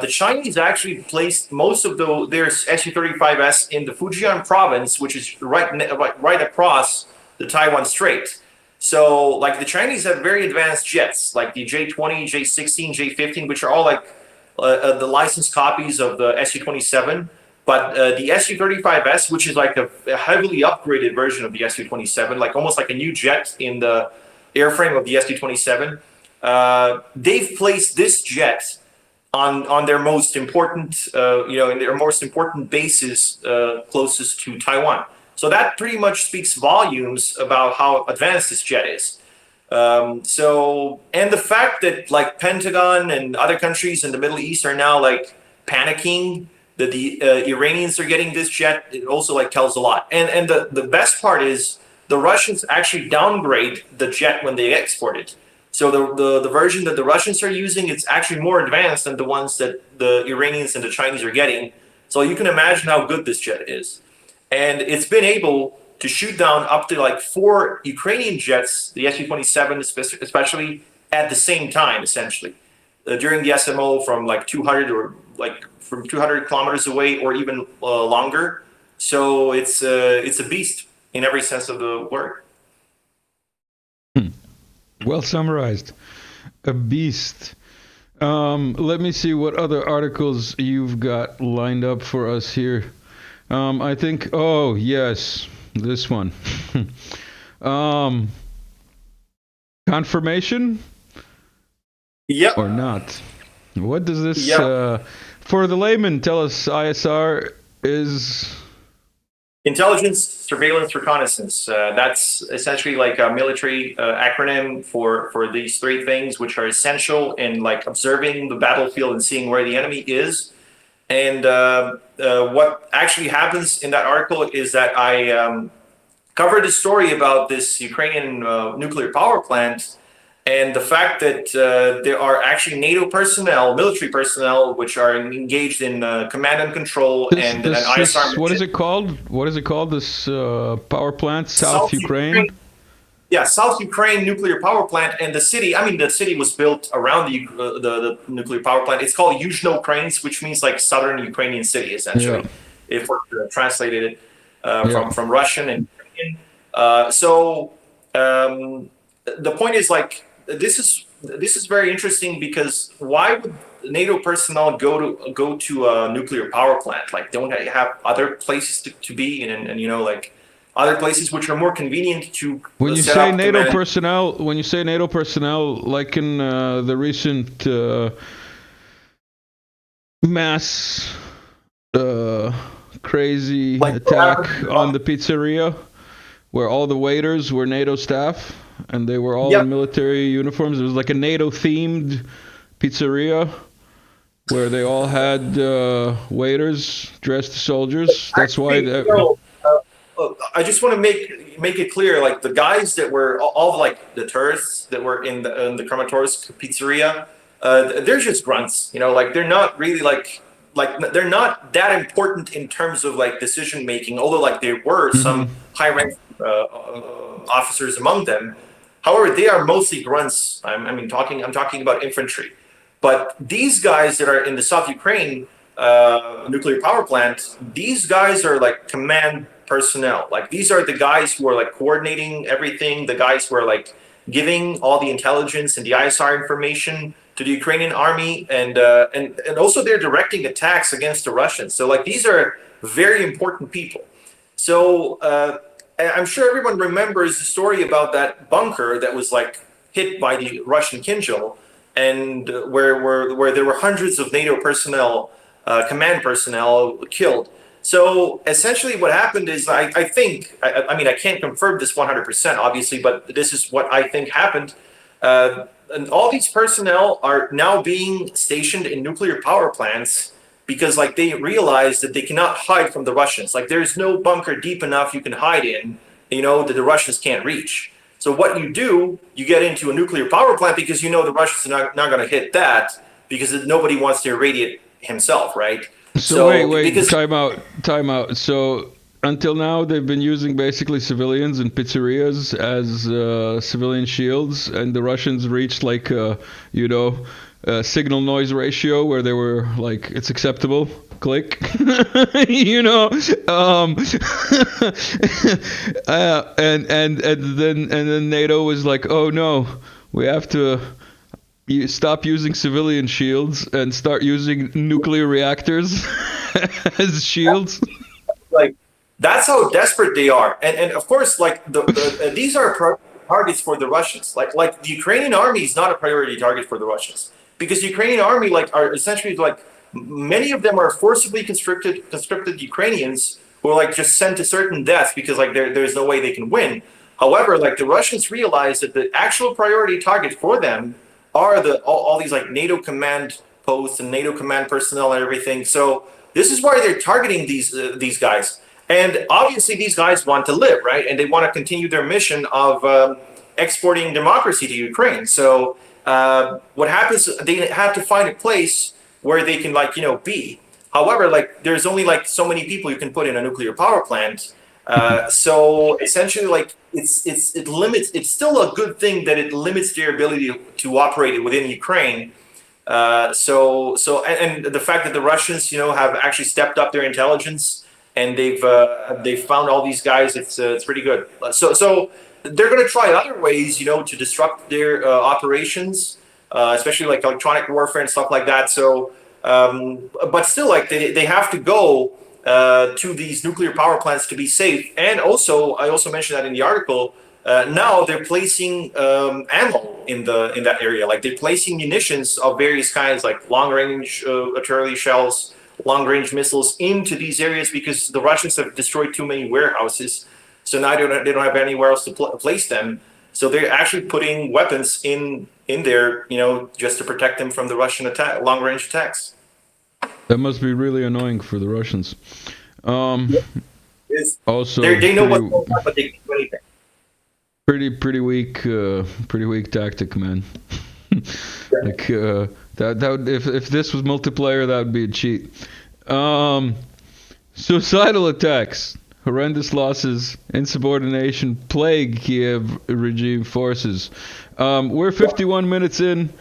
the Chinese actually placed most of their Su-35S in the Fujian province, which is right across the Taiwan Strait. So, like, the Chinese have very advanced jets, like the J-20, J-16, J-15, which are all like the licensed copies of the Su-27. But the Su-35S, which is like a heavily upgraded version of the Su-27, like almost like a new jet in the airframe of the Su-27, they've placed this jet on their most important, in their most important bases closest to Taiwan. So that pretty much speaks volumes about how advanced this jet is. And the fact that like Pentagon and other countries in the Middle East are now like panicking that the Iranians are getting this jet, it also like tells a lot. And the best part is the Russians actually downgrade the jet when they export it. So the version that the Russians are using, it's actually more advanced than the ones that the Iranians and the Chinese are getting. So you can imagine how good this jet is. And it's been able to shoot down up to like 4 Ukrainian jets, the Su-27 especially, at the same time, essentially, during the SMO from like 200 or like from 200 kilometers away or even longer. So it's a beast in every sense of the word. Well summarized. A beast. Let me see what other articles you've got lined up for us here. I think, oh, yes, this one. Confirmation? Yep. Or not? What does this, for the layman, tell us ISR is... Intelligence, surveillance, reconnaissance. That's essentially like a military acronym for these 3 things, which are essential in like observing the battlefield and seeing where the enemy is. And what actually happens in that article is that I covered a story about this Ukrainian nuclear power plant and the fact that there are actually NATO personnel, military personnel, which are engaged in command and control and ISR mission. What is it called? What is it called, this power plant? South Ukraine? Yeah, South Ukraine nuclear power plant, and the city was built around the nuclear power plant. It's called Yuzhno-Ukrainsk, which means like southern Ukrainian city, essentially, if we're translated it from Russian and Ukrainian. The point is like, this is very interesting because why would NATO personnel go to a nuclear power plant? Like, don't they have other places to be and like other places which are more convenient to when you say NATO personnel, like in the recent mass crazy attack on the pizzeria where all the waiters were NATO staff and they were all in military uniforms. It was like a NATO themed pizzeria where they all had waiters dressed as soldiers. That's why I just want to make it clear, like the guys that were all like the tourists that were in the Kramatorsk pizzeria, they're just grunts, like they're not really like they're not that important in terms of like decision making. Although like there were some high rank officers among them, however, they are mostly grunts. I'm talking about infantry, but these guys that are in the South Ukraine nuclear power plant, these guys are like command personnel. Like these are the guys who are like coordinating everything, the guys who are like giving all the intelligence and the ISR information to the Ukrainian army, and also they're directing attacks against the Russians. So like these are very important people. So I'm sure everyone remembers the story about that bunker that was like hit by the Russian Kinjal, and where there were hundreds of NATO personnel, command personnel killed. So essentially what happened is I think, I can't confirm this 100% obviously, but this is what I think happened. And all these personnel are now being stationed in nuclear power plants because like they realize that they cannot hide from the Russians. Like there's no bunker deep enough you can hide in, that the Russians can't reach. So what you do, you get into a nuclear power plant because you know the Russians are not going to hit that because nobody wants to irradiate himself, right? So wait, Because time out. So until now, they've been using basically civilians and pizzerias as civilian shields, and the Russians reached like, signal noise ratio where they were like, it's acceptable. Click, and then NATO was like, oh no, we have to stop using civilian shields and start using nuclear reactors as shields. like that's how desperate they are, and of course, like these are targets for the Russians. Like the Ukrainian army is not a priority target for the Russians because the Ukrainian army are essentially like many of them are forcibly conscripted Ukrainians who are like just sent to certain deaths because like there's no way they can win. However, like the Russians realize that the actual priority target for them are all these like NATO command posts and NATO command personnel and everything. So this is why they're targeting these guys. And obviously these guys want to live, right? And they want to continue their mission of exporting democracy to Ukraine. So what happens, they have to find a place where they can be. However, like there's only like so many people you can put in a nuclear power plant. So essentially, like it limits. It's still a good thing that it limits their ability to operate within Ukraine. And the fact that the Russians, have actually stepped up their intelligence and they've found all these guys. It's pretty good. So they're going to try other ways, to disrupt their operations, especially like electronic warfare and stuff like that. So, but still, like they have to go to these nuclear power plants to be safe. And also, I also mentioned that in the article. Now they're placing ammo in that area. Like they're placing munitions of various kinds, like long-range artillery shells, long-range missiles into these areas because the Russians have destroyed too many warehouses. So now they don't have anywhere else to place them. So they're actually putting weapons in there, just to protect them from the Russian long-range attacks. That must be really annoying for the Russians. Also, they know what's going on, but they can't do anything. Pretty weak tactic, man. Like that would, if this was multiplayer, that would be a cheat. Suicidal attacks, horrendous losses, insubordination plague Kiev regime forces. We're 51 minutes in,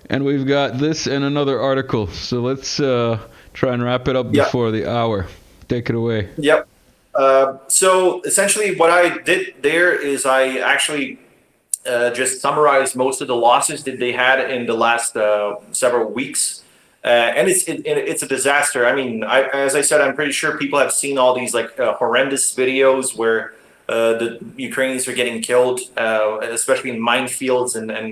and we've got this and another article. So let's try and wrap it up before the hour. Take it away. Yep. So essentially what I did there is I actually just summarized most of the losses that they had in the last several weeks. And it's a disaster. I mean, as I said, I'm pretty sure people have seen all these like horrendous videos where the Ukrainians are getting killed, especially in minefields and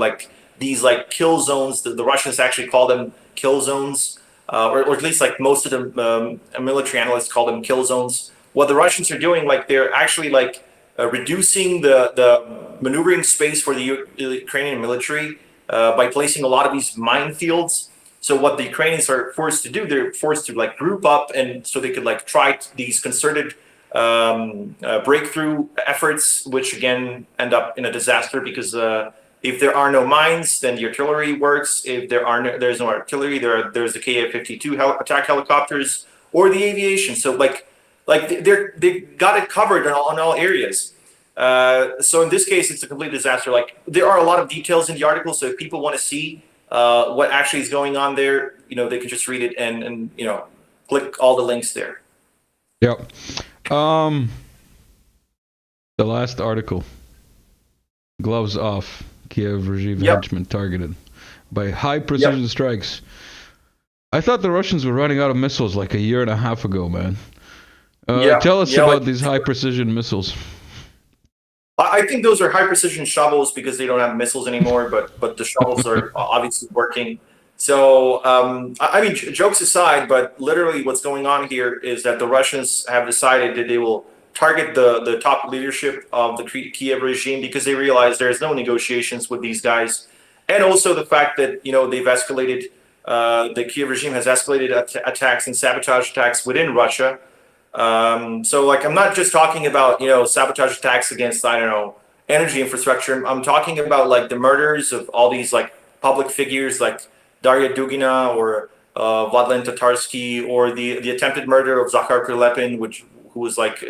like these like kill zones. The Russians actually call them kill zones. Or at least like most of the military analysts call them kill zones. What the Russians are doing, like they're actually like reducing the maneuvering space for the Ukrainian military by placing a lot of these minefields. So what the Ukrainians are forced to do, they're forced to like group up and so they could like try these concerted breakthrough efforts, which again end up in a disaster because if there are no mines, then the artillery works. If there's no artillery, there's the Ka-52 attack helicopters or the aviation. So like they got it covered on all areas. So in this case, it's a complete disaster. Like there are a lot of details in the article. So if people want to see what actually is going on there, they can just read it and click all the links there. Yep. The last article. Gloves off. Kiev regime henchmen targeted by high precision strikes. I thought the Russians were running out of missiles like a year and a half ago, man. Tell us about these high precision missiles. I think those are high precision shovels because they don't have missiles anymore, but the shovels are obviously working. So, I mean, jokes aside, but literally what's going on here is that the Russians have decided that they will target the top leadership of the Kiev regime because they realize there's no negotiations with these guys. And also the fact that, they've escalated, the Kiev regime has escalated attacks and sabotage attacks within Russia. So like, I'm not just talking about, sabotage attacks against, I don't know, energy infrastructure. I'm talking about like the murders of all these like public figures like Daria Dugina or Vladlen Tatarsky, or the attempted murder of Zakhar Prilepin, who was like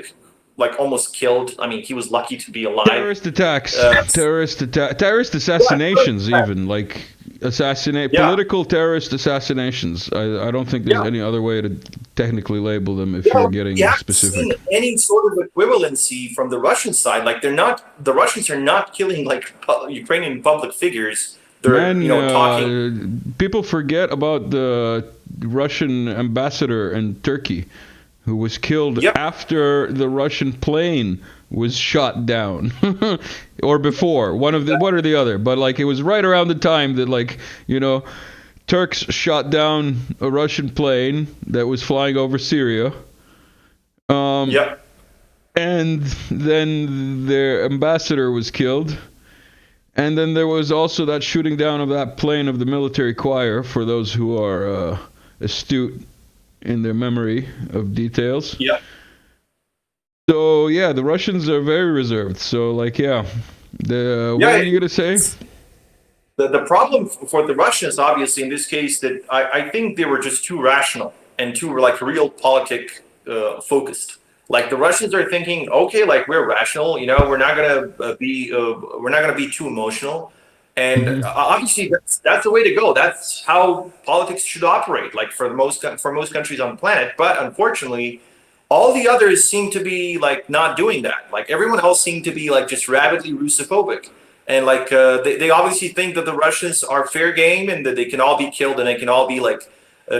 almost killed. I mean, he was lucky to be alive. Terrorist attacks, terrorist assassinations, even like political terrorist assassinations. I don't think there's any other way to technically label them if you're getting specific. Seen any sort of equivalency from the Russian side. Like the Russians are not killing like Ukrainian public figures. They're talking. People forget about the Russian ambassador in Turkey, who was killed after the Russian plane was shot down, or before, one or the other. But like it was right around the time that Turks shot down a Russian plane that was flying over Syria. And then their ambassador was killed. And then there was also that shooting down of that plane of the military choir, for those who are astute in their memory of details. So yeah, the Russians are very reserved. So what are you gonna say? The problem for the Russians, obviously, in this case, that I think they were just too rational and too like realpolitik focused. Like the Russians are thinking, okay, like we're rational, we're not gonna be too emotional, and obviously that's the way to go. That's how politics should operate, like for most countries on the planet. But unfortunately, all the others seem to be like not doing that. Like everyone else seemed to be like just rabidly Russophobic, and like they obviously think that the Russians are fair game and that they can all be killed and they can all be like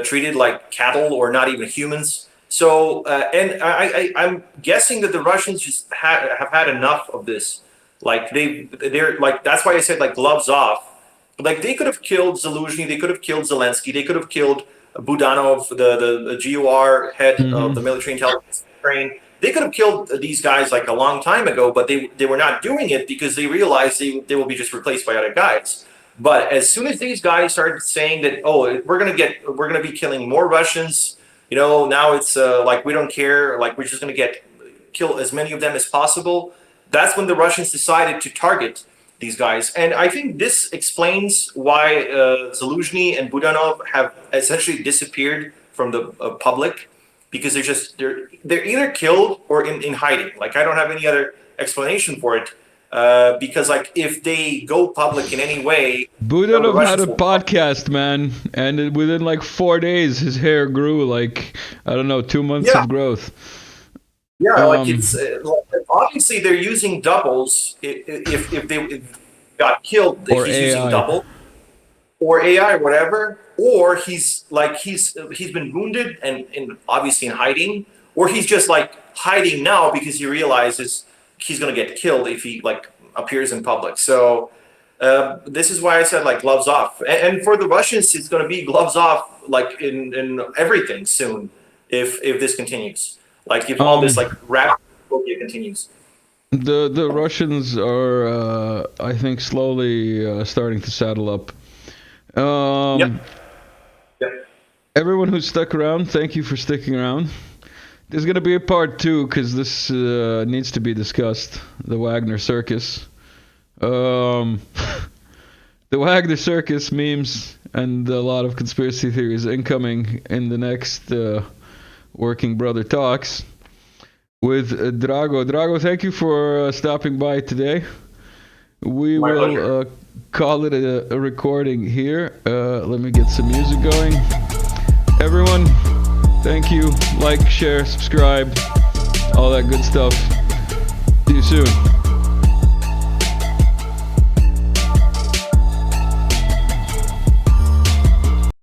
treated like cattle or not even humans. So, and I'm guessing that the Russians just have had enough of this. Like they're like, that's why I said like gloves off. Like they could have killed Zaluzhny, they could have killed Zelensky, they could have killed Budanov, the GUR head of the military intelligence Ukraine. They could have killed these guys like a long time ago, but they were not doing it because they realized they will be just replaced by other guys. But as soon as these guys started saying that, oh, we're gonna be killing more Russians. Now it's like we don't care, like we're just going to kill as many of them as possible. That's when the Russians decided to target these guys. And I think this explains why Zaluzhny and Budanov have essentially disappeared from the public, because they're either killed or in hiding. Like I don't have any other explanation for it. Because like if they go public in any way, Budanov had a podcast, man, and within like 4 days his hair grew like 2 months of growth. Like it's obviously they're using doubles. If they got killed, if he's using double or AI or whatever, or he's been wounded and obviously in hiding, or he's just like hiding now because he realizes he's going to get killed if he like appears in public. So this is why I said like gloves off. And for the Russians, it's going to be gloves off like in everything soon if this continues. Like if all this like rap continues. The Russians are I think slowly starting to saddle up. Everyone who's stuck around, thank you for sticking around. There's going to be a part 2 because this needs to be discussed. The Wagner Circus. The Wagner Circus memes and a lot of conspiracy theories incoming in the next Working Brother Talks with Drago. Drago, thank you for stopping by today. We will call it a recording here. Let me get some music going. Everyone, thank you. Like, share, subscribe, all that good stuff. See you soon.